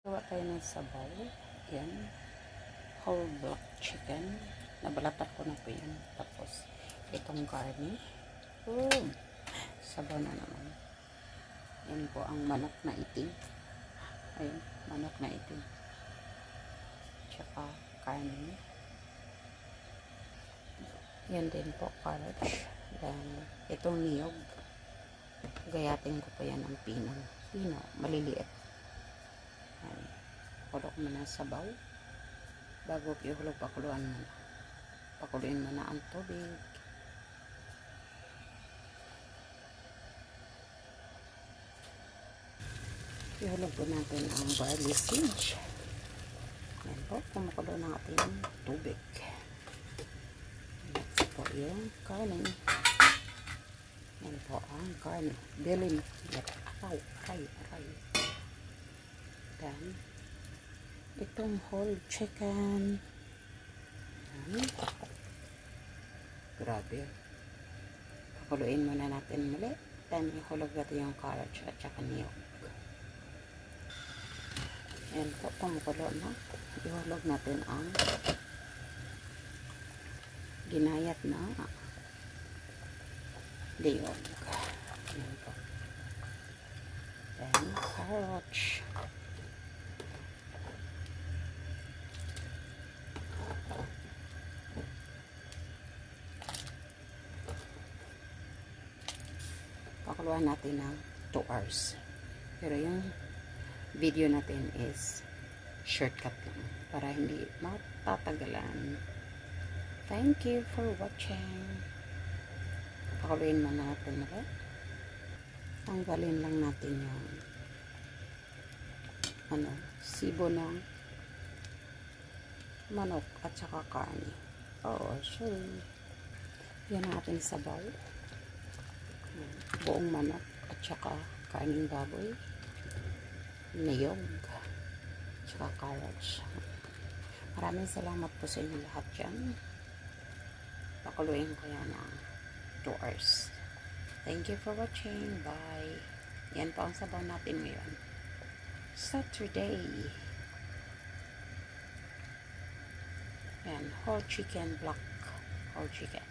Gawa tayo ng sabaw. Yan. Whole black chicken. Nabalatan ko na po yan. Tapos, itong garni. Boom! Sabaw na naman. Yan po ang manok na itim. Ayun, manok na itim. Tsaka karne. Yan din po, carrots. Then, itong niyog. Gayatin ko po yan ng pinang. Pino, maliliit. Ayan. Kulok mo na sabaw. Bago ihulog, pakuluan mo na. Pakuluin mo na ang tubig. Ihulog po natin ang barley seed. Ayan po, kumukulo ng ating tubig. Ayan po yung karne. Ayan po ang karne. Bilin. Aray. Then, itong whole chicken. Ayan. Grabe. Pakuluin muna natin muli. Then, ihulog natin yung carrots at saka niyog. Ayan po, kumukulo na. Ihulog natin ang ginayat na niyog. Ayan po. Then, carrots. Pakuluan natin ng 2 hours. Pero yung video natin is shortcut lang para hindi matatagalan. Thank you for watching. Pakuluin mo natin ulit. Tanggalin lang natin yung sibo ng manok at saka karne. Sorry. Yan ang ating sabaw. Buong manok at saka karning baboy, niyog, at saka carrots. Maraming salamat po sa inyo lahat dyan. Pakuluin ko yan ng 2 hours. Thank you for watching. Bye. Yan po ang sabaw natin ngayon. Saturday. Yan, whole chicken, black whole chicken.